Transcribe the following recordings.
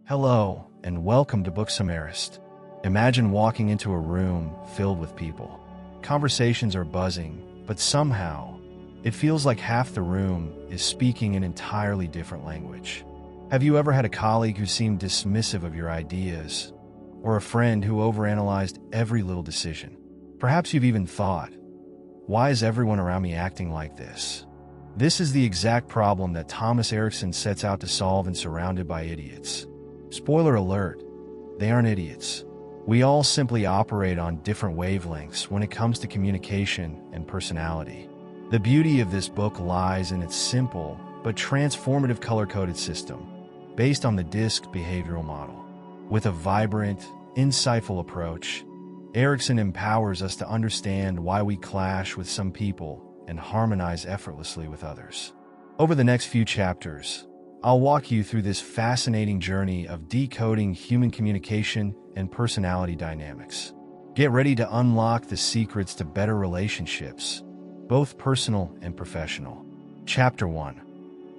Hello, and welcome to Book Summarist. Imagine walking into a room filled with people. Conversations are buzzing, but somehow, it feels like half the room is speaking an entirely different language. Have you ever had a colleague who seemed dismissive of your ideas, or a friend who overanalyzed every little decision? Perhaps you've even thought, why is everyone around me acting like this? This is the exact problem that Thomas Erikson sets out to solve in Surrounded by Idiots. Spoiler alert, they aren't idiots. We all simply operate on different wavelengths when it comes to communication and personality. The beauty of this book lies in its simple but transformative color-coded system, based on the DISC behavioral model. With a vibrant, insightful approach, Erikson empowers us to understand why we clash with some people and harmonize effortlessly with others. Over the next few chapters, I'll walk you through this fascinating journey of decoding human communication and personality dynamics. Get ready to unlock the secrets to better relationships, both personal and professional. Chapter 1.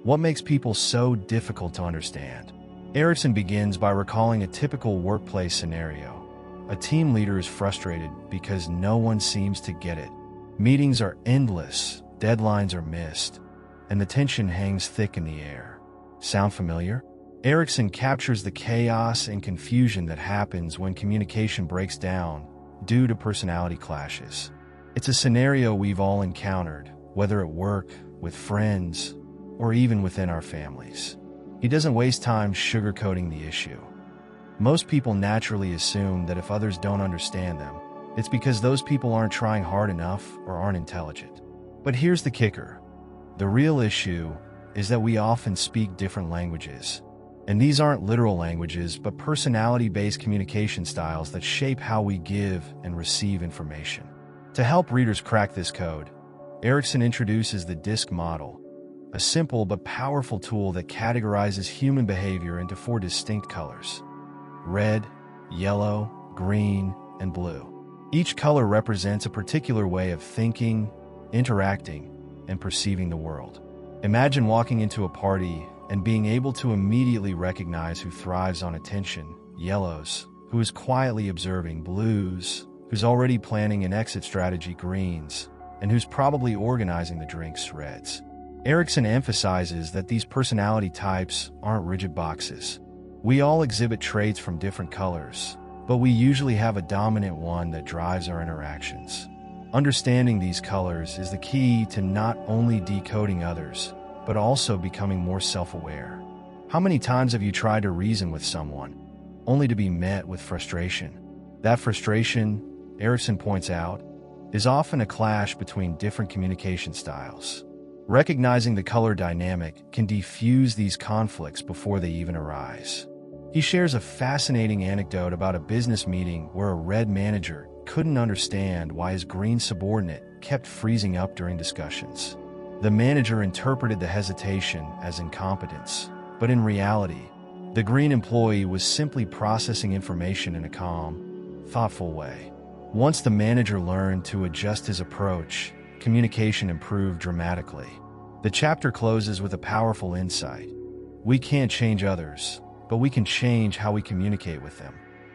What makes people so difficult to understand? Erikson begins by recalling a typical workplace scenario. A team leader is frustrated because no one seems to get it. Meetings are endless, deadlines are missed, and the tension hangs thick in the air. Sound familiar? Erikson captures the chaos and confusion that happens when communication breaks down due to personality clashes. It's a scenario we've all encountered, whether at work, with friends, or even within our families. He doesn't waste time sugarcoating the issue. Most people naturally assume that if others don't understand them, it's because those people aren't trying hard enough or aren't intelligent. But here's the kicker. The real issue is that we often speak different languages. And these aren't literal languages, but personality-based communication styles that shape how we give and receive information. To help readers crack this code, Erikson introduces the DISC model, a simple but powerful tool that categorizes human behavior into 4 distinct colors: red, yellow, green, and blue. Each color represents a particular way of thinking, interacting, and perceiving the world. Imagine walking into a party and being able to immediately recognize who thrives on attention, yellows, who is quietly observing, blues, who's already planning an exit strategy, greens, and who's probably organizing the drinks, reds. Erikson emphasizes that these personality types aren't rigid boxes. We all exhibit traits from different colors, but we usually have a dominant one that drives our interactions. Understanding these colors is the key to not only decoding others, but also becoming more self-aware. How many times have you tried to reason with someone, only to be met with frustration? That frustration, Erikson points out, is often a clash between different communication styles. Recognizing the color dynamic can defuse these conflicts before they even arise. He shares a fascinating anecdote about a business meeting where a red manager couldn't understand why his green subordinate kept freezing up during discussions. The manager interpreted the hesitation as incompetence, but in reality, the green employee was simply processing information in a calm, thoughtful way. Once the manager learned to adjust his approach, communication improved dramatically. The chapter closes with a powerful insight. We can't change others, but we can change how we communicate with them.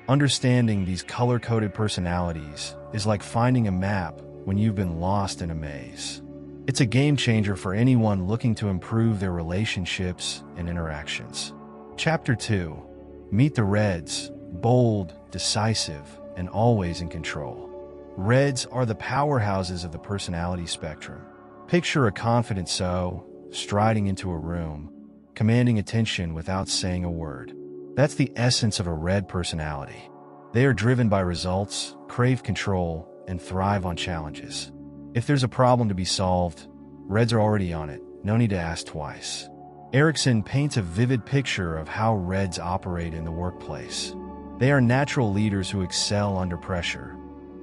Understanding these color-coded personalities is like finding a map when you've been lost in a maze. It's a game changer for anyone looking to improve their relationships and interactions. Chapter 2. Meet the Reds, bold, decisive, and always in control. Reds are the powerhouses of the personality spectrum. Picture a confident SO striding into a room, commanding attention without saying a word. That's the essence of a red personality. They are driven by results, crave control, and thrive on challenges. If there's a problem to be solved, Reds are already on it, no need to ask twice. Erikson paints a vivid picture of how Reds operate in the workplace. They are natural leaders who excel under pressure,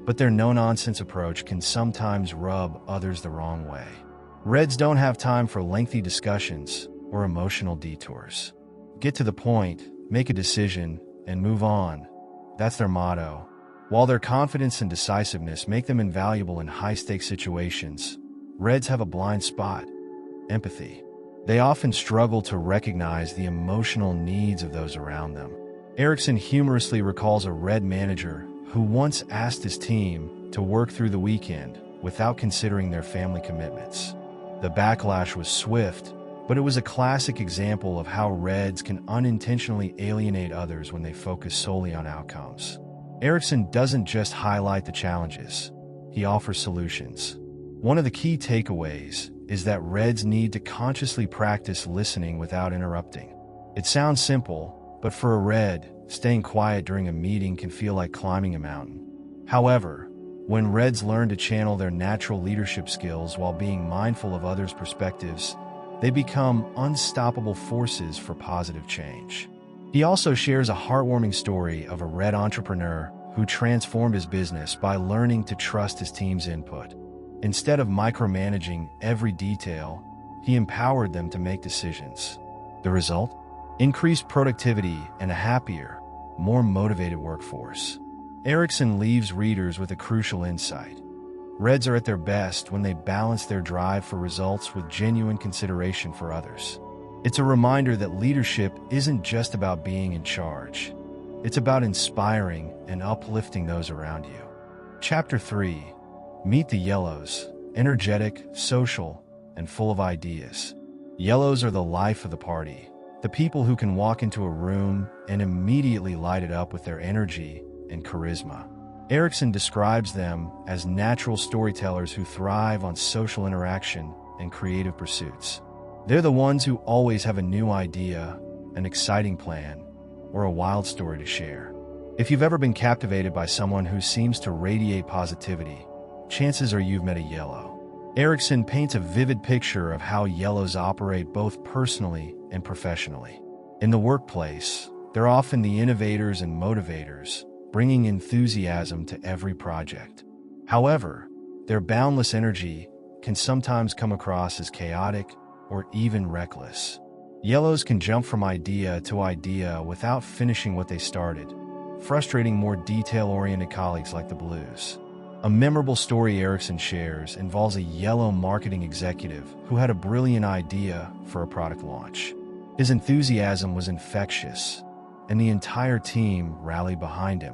but their no-nonsense approach can sometimes rub others the wrong way. Reds don't have time for lengthy discussions or emotional detours. Get to the point, make a decision, and move on. That's their motto. While their confidence and decisiveness make them invaluable in high-stakes situations, Reds have a blind spot: empathy. They often struggle to recognize the emotional needs of those around them. Erikson humorously recalls a red manager who once asked his team to work through the weekend without considering their family commitments. The backlash was swift, but it was a classic example of how Reds can unintentionally alienate others when they focus solely on outcomes. Erikson doesn't just highlight the challenges, he offers solutions. One of the key takeaways is that Reds need to consciously practice listening without interrupting. It sounds simple, but for a Red, staying quiet during a meeting can feel like climbing a mountain. However, when Reds learn to channel their natural leadership skills while being mindful of others' perspectives, they become unstoppable forces for positive change. He also shares a heartwarming story of a Red entrepreneur who transformed his business by learning to trust his team's input. Instead of micromanaging every detail, he empowered them to make decisions. The result? Increased productivity and a happier, more motivated workforce. Erikson leaves readers with a crucial insight. Reds are at their best when they balance their drive for results with genuine consideration for others. It's a reminder that leadership isn't just about being in charge. It's about inspiring and uplifting those around you. Chapter 3. Meet the Yellows, energetic, social, and full of ideas. Yellows are the life of the party, the people who can walk into a room and immediately light it up with their energy and charisma. Erikson describes them as natural storytellers who thrive on social interaction and creative pursuits. They're the ones who always have a new idea, an exciting plan, or a wild story to share. If you've ever been captivated by someone who seems to radiate positivity, chances are you've met a Yellow. Erikson paints a vivid picture of how Yellows operate both personally and professionally. In the workplace, they're often the innovators and motivators, bringing enthusiasm to every project. However, their boundless energy can sometimes come across as chaotic or even reckless. Yellows can jump from idea to idea without finishing what they started, frustrating more detail-oriented colleagues like the Blues. A memorable story Erikson shares involves a Yellow marketing executive who had a brilliant idea for a product launch. His enthusiasm was infectious, and the entire team rallied behind him.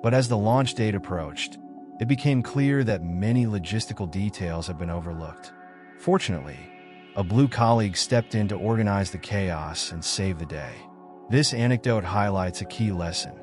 But as the launch date approached, it became clear that many logistical details had been overlooked. Fortunately, a Blue colleague stepped in to organize the chaos and save the day. This anecdote highlights a key lesson.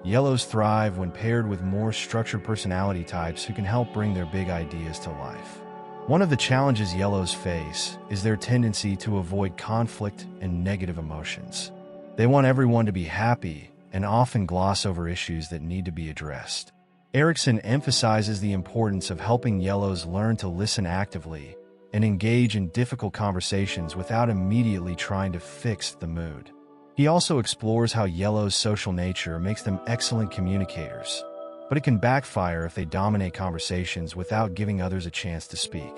Yellows thrive when paired with more structured personality types who can help bring their big ideas to life. One of the challenges Yellows face is their tendency to avoid conflict and negative emotions. They want everyone to be happy and often gloss over issues that need to be addressed. Erikson emphasizes the importance of helping Yellows learn to listen actively and engage in difficult conversations without immediately trying to fix the mood. He also explores how Yellow's social nature makes them excellent communicators, but it can backfire if they dominate conversations without giving others a chance to speak.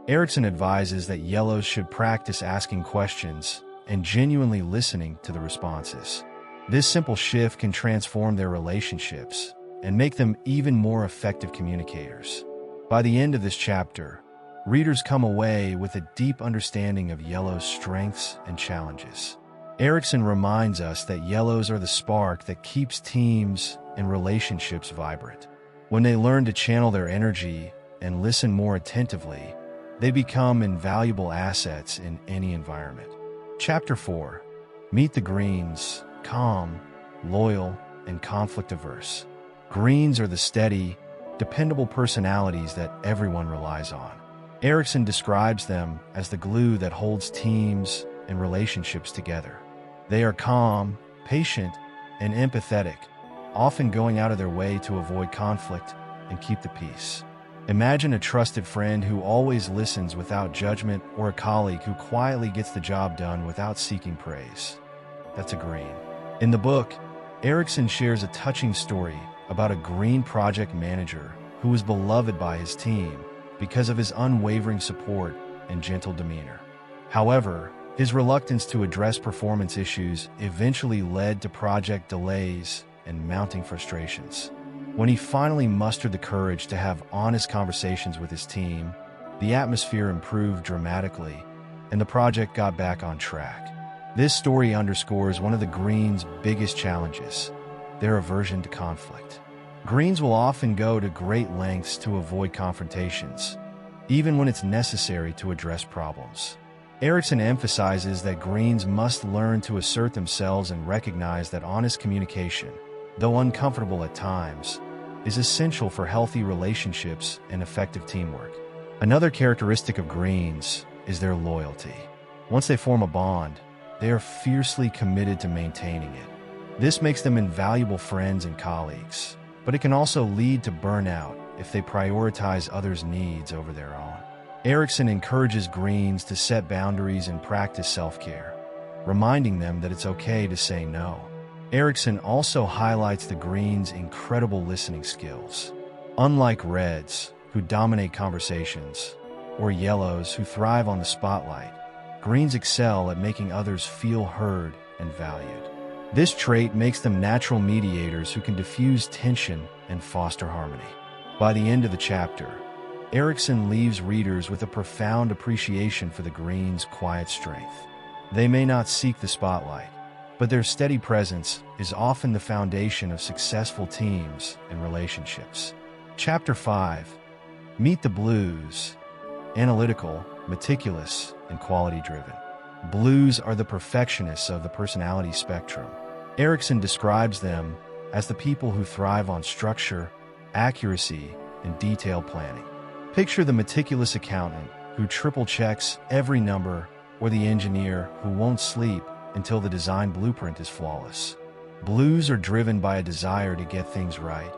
Erikson advises that Yellows should practice asking questions and genuinely listening to the responses. This simple shift can transform their relationships and make them even more effective communicators. By the end of this chapter, readers come away with a deep understanding of Yellow's strengths and challenges. Erikson reminds us that Yellows are the spark that keeps teams and relationships vibrant. When they learn to channel their energy and listen more attentively, they become invaluable assets in any environment. Chapter 4. Meet the Greens, calm, loyal, and conflict-averse. Greens are the steady, dependable personalities that everyone relies on. Erikson describes them as the glue that holds teams and relationships together. They are calm, patient, and empathetic, often going out of their way to avoid conflict and keep the peace. Imagine a trusted friend who always listens without judgment, or a colleague who quietly gets the job done without seeking praise. That's a Green. In the book, Erikson shares a touching story about a Green project manager who was beloved by his team because of his unwavering support and gentle demeanor. However, his reluctance to address performance issues eventually led to project delays and mounting frustrations. When he finally mustered the courage to have honest conversations with his team, the atmosphere improved dramatically, and the project got back on track. This story underscores one of the Greens' biggest challenges: their aversion to conflict. Greens will often go to great lengths to avoid confrontations, even when it's necessary to address problems. Erikson emphasizes that Greens must learn to assert themselves and recognize that honest communication, though uncomfortable at times, is essential for healthy relationships and effective teamwork. Another characteristic of Greens is their loyalty. Once they form a bond, they are fiercely committed to maintaining it. This makes them invaluable friends and colleagues, but it can also lead to burnout if they prioritize others' needs over their own. Erikson encourages Greens to set boundaries and practice self-care, reminding them that it's okay to say no. Erikson also highlights the Greens' incredible listening skills. Unlike Reds, who dominate conversations, or Yellows, who thrive on the spotlight, Greens excel at making others feel heard and valued. This trait makes them natural mediators who can diffuse tension and foster harmony. By the end of the chapter, Erikson leaves readers with a profound appreciation for the Greens' quiet strength. They may not seek the spotlight, but their steady presence is often the foundation of successful teams and relationships. Chapter 5. Meet the Blues. Analytical, meticulous, and quality-driven. Blues are the perfectionists of the personality spectrum. Erikson describes them as the people who thrive on structure, accuracy, and detailed planning. Picture the meticulous accountant who triple-checks every number, or the engineer who won't sleep until the design blueprint is flawless. Blues are driven by a desire to get things right,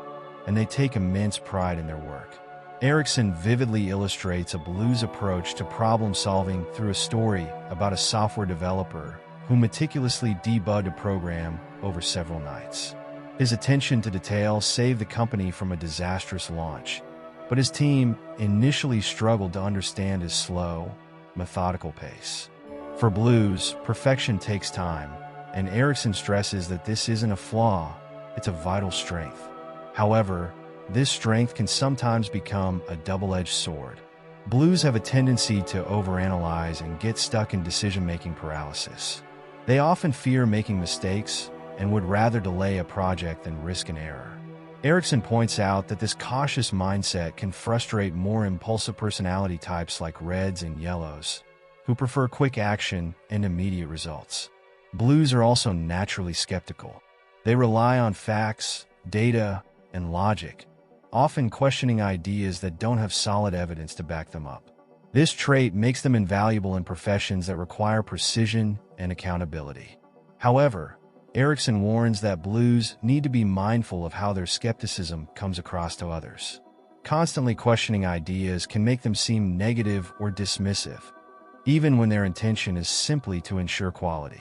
and they take immense pride in their work. Erikson vividly illustrates a Blues approach to problem-solving through a story about a software developer who meticulously debugged a program over several nights. His attention to detail saved the company from a disastrous launch, but his team initially struggled to understand his slow, methodical pace. For Blues, perfection takes time, and Erikson stresses that this isn't a flaw, it's a vital strength. However, this strength can sometimes become a double-edged sword. Blues have a tendency to overanalyze and get stuck in decision-making paralysis. They often fear making mistakes and would rather delay a project than risk an error. Erikson points out that this cautious mindset can frustrate more impulsive personality types like Reds and Yellows, who prefer quick action and immediate results. Blues are also naturally skeptical. They rely on facts, data, and logic, often questioning ideas that don't have solid evidence to back them up. This trait makes them invaluable in professions that require precision and accountability. However, Erikson warns that Blues need to be mindful of how their skepticism comes across to others. Constantly questioning ideas can make them seem negative or dismissive, even when their intention is simply to ensure quality.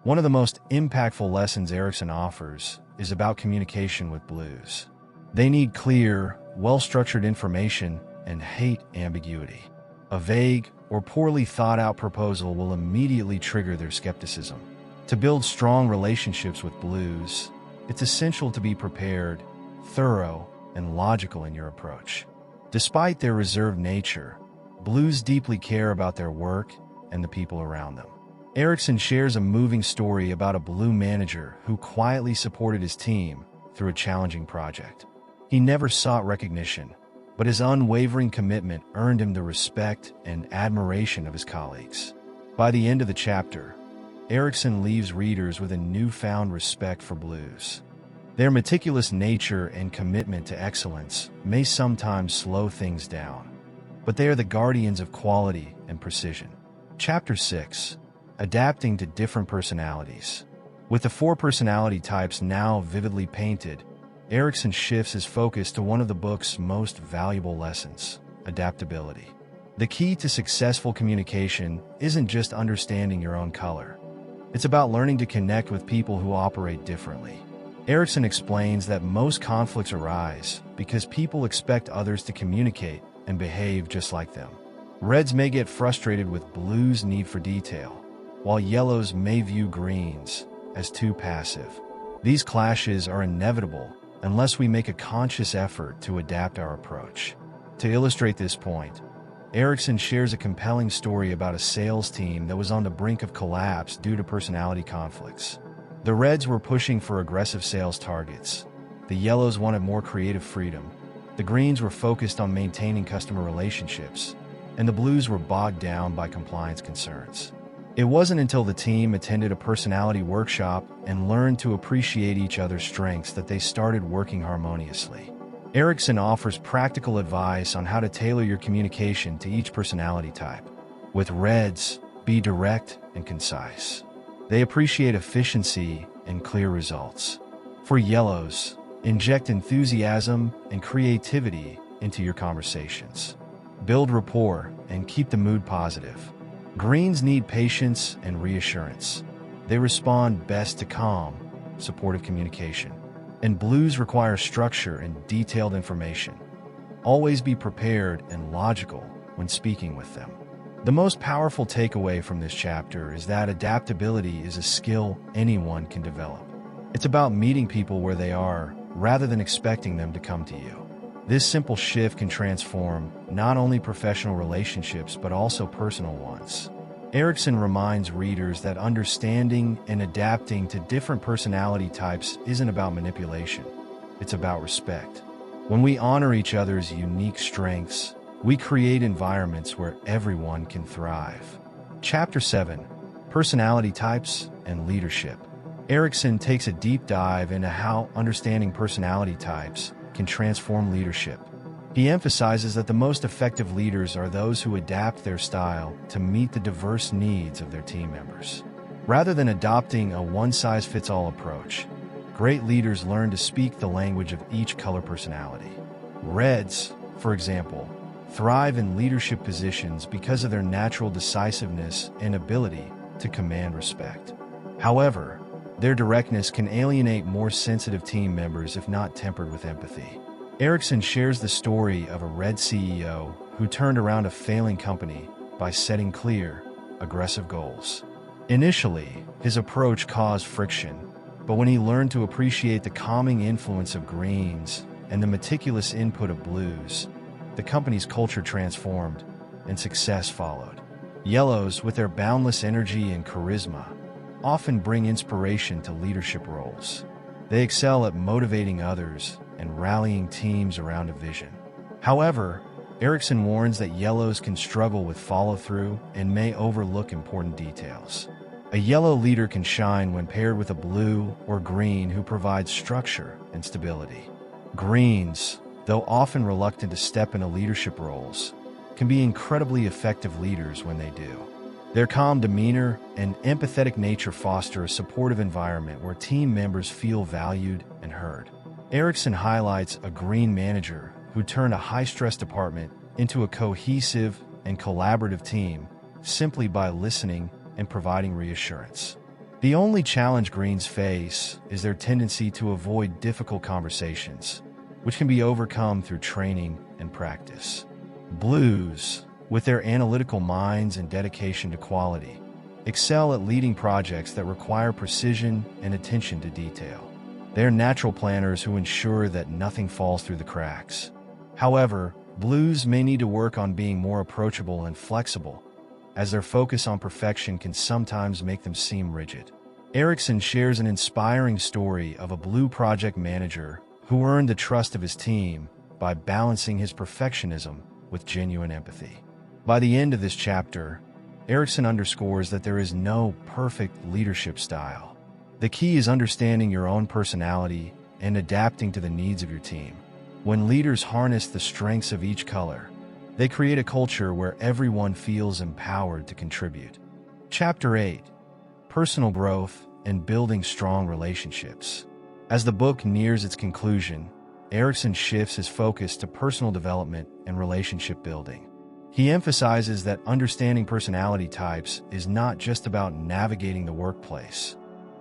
One of the most impactful lessons Erikson offers is about communication with Blues. They need clear, well-structured information and hate ambiguity. A vague or poorly thought-out proposal will immediately trigger their skepticism. To build strong relationships with Blues, it's essential to be prepared, thorough, and logical in your approach. Despite their reserved nature, Blues deeply care about their work and the people around them. Erikson shares a moving story about a Blue manager who quietly supported his team through a challenging project. He never sought recognition, but his unwavering commitment earned him the respect and admiration of his colleagues. By the end of the chapter, Erikson leaves readers with a newfound respect for Blues. Their meticulous nature and commitment to excellence may sometimes slow things down, but they are the guardians of quality and precision. Chapter 6. Adapting to different personalities. With the 4 personality types now vividly painted, Erikson shifts his focus to one of the book's most valuable lessons: adaptability. The key to successful communication isn't just understanding your own color. It's about learning to connect with people who operate differently. Erikson explains that most conflicts arise because people expect others to communicate and behave just like them. Reds may get frustrated with Blues' need for detail, while Yellows may view Greens as too passive. These clashes are inevitable unless we make a conscious effort to adapt our approach. To illustrate this point, Erikson shares a compelling story about a sales team that was on the brink of collapse due to personality conflicts. The Reds were pushing for aggressive sales targets. The Yellows wanted more creative freedom. The Greens were focused on maintaining customer relationships, and the Blues were bogged down by compliance concerns. It wasn't until the team attended a personality workshop and learned to appreciate each other's strengths that they started working harmoniously. Erikson offers practical advice on how to tailor your communication to each personality type. With Reds, be direct and concise. They appreciate efficiency and clear results. For Yellows, inject enthusiasm and creativity into your conversations. Build rapport and keep the mood positive. Greens need patience and reassurance. They respond best to calm, supportive communication. And Blues require structure and detailed information. Always be prepared and logical when speaking with them. The most powerful takeaway from this chapter is that adaptability is a skill anyone can develop. It's about meeting people where they are, rather than expecting them to come to you. This simple shift can transform not only professional relationships but also personal ones. Erikson reminds readers that understanding and adapting to different personality types isn't about manipulation. It's about respect. When we honor each other's unique strengths, we create environments where everyone can thrive. Chapter 7: Personality Types and Leadership. Erikson takes a deep dive into how understanding personality types can transform leadership. He emphasizes that the most effective leaders are those who adapt their style to meet the diverse needs of their team members. Rather than adopting a one-size-fits-all approach, great leaders learn to speak the language of each color personality. Reds, for example, thrive in leadership positions because of their natural decisiveness and ability to command respect. However, their directness can alienate more sensitive team members if not tempered with empathy. Erikson shares the story of a Red CEO who turned around a failing company by setting clear, aggressive goals. Initially, his approach caused friction, but when he learned to appreciate the calming influence of Greens and the meticulous input of Blues, the company's culture transformed and success followed. Yellows, with their boundless energy and charisma, often bring inspiration to leadership roles. They excel at motivating others and rallying teams around a vision. However, Erikson warns that Yellows can struggle with follow-through and may overlook important details. A Yellow leader can shine when paired with a Blue or Green who provides structure and stability. Greens, though often reluctant to step into leadership roles, can be incredibly effective leaders when they do. Their calm demeanor and empathetic nature foster a supportive environment where team members feel valued and heard. Erikson highlights a Green manager who turned a high-stress department into a cohesive and collaborative team simply by listening and providing reassurance. The only challenge Greens face is their tendency to avoid difficult conversations, which can be overcome through training and practice. Blues, with their analytical minds and dedication to quality, excel at leading projects that require precision and attention to detail. They are natural planners who ensure that nothing falls through the cracks. However, Blues may need to work on being more approachable and flexible, as their focus on perfection can sometimes make them seem rigid. Erikson shares an inspiring story of a Blue project manager who earned the trust of his team by balancing his perfectionism with genuine empathy. By the end of this chapter, Erikson underscores that there is no perfect leadership style. The key is understanding your own personality and adapting to the needs of your team. When leaders harness the strengths of each color, they create a culture where everyone feels empowered to contribute. Chapter 8: Personal Growth and Building Strong Relationships. As the book nears its conclusion, Erikson shifts his focus to personal development and relationship building. He emphasizes that understanding personality types is not just about navigating the workplace.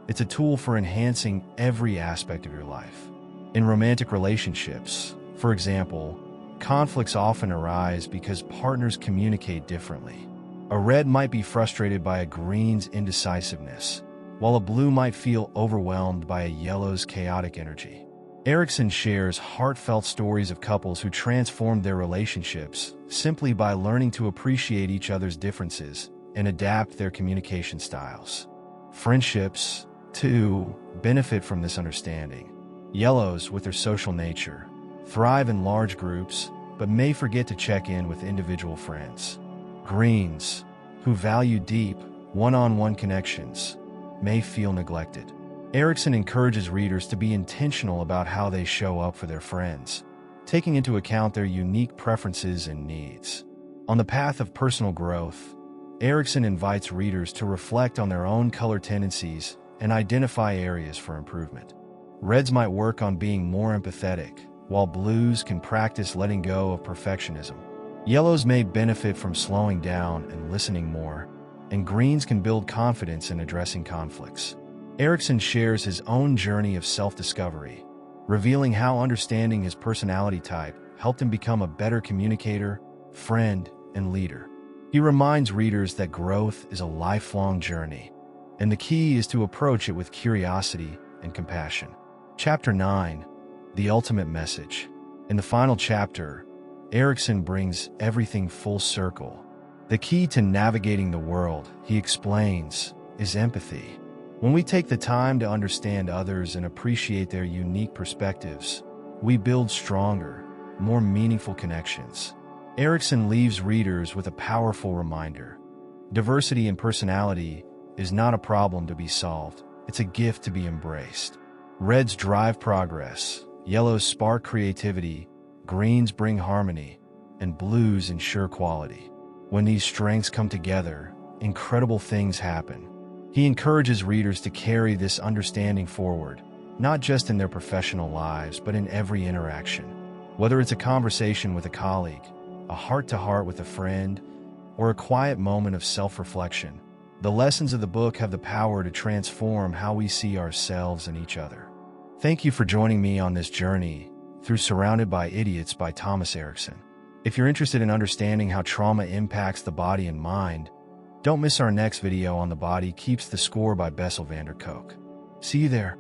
It's a tool for enhancing every aspect of your life. In romantic relationships, for example, conflicts often arise because partners communicate differently. A Red might be frustrated by a Green's indecisiveness, while a Blue might feel overwhelmed by a Yellow's chaotic energy. Erikson shares heartfelt stories of couples who transformed their relationships simply by learning to appreciate each other's differences and adapt their communication styles. Friendships, too, benefit from this understanding. Yellows, with their social nature, thrive in large groups, but may forget to check in with individual friends. Greens, who value deep, one-on-one connections, may feel neglected. Erikson encourages readers to be intentional about how they show up for their friends, taking into account their unique preferences and needs. On the path of personal growth, Erikson invites readers to reflect on their own color tendencies and identify areas for improvement. Reds might work on being more empathetic, while blues can practice letting go of perfectionism. Yellows may benefit from slowing down and listening more, and greens can build confidence in addressing conflicts. Erikson shares his own journey of self-discovery, revealing how understanding his personality type helped him become a better communicator, friend, and leader. He reminds readers that growth is a lifelong journey, and the key is to approach it with curiosity and compassion. Chapter 9, The Ultimate Message. In the final chapter, Erikson brings everything full circle. The key to navigating the world, he explains, is empathy. When we take the time to understand others and appreciate their unique perspectives, we build stronger, more meaningful connections. Erikson leaves readers with a powerful reminder. Diversity in personality is not a problem to be solved, it's a gift to be embraced. Reds drive progress, yellows spark creativity, greens bring harmony, and blues ensure quality. When these strengths come together, incredible things happen. He encourages readers to carry this understanding forward, not just in their professional lives, but in every interaction. Whether it's a conversation with a colleague, a heart-to-heart with a friend, or a quiet moment of self-reflection, the lessons of the book have the power to transform how we see ourselves and each other. Thank you for joining me on this journey through Surrounded by Idiots by Thomas Erikson. If you're interested in understanding how trauma impacts the body and mind, don't miss our next video on The Body Keeps the Score by Bessel van der Kolk. See you there.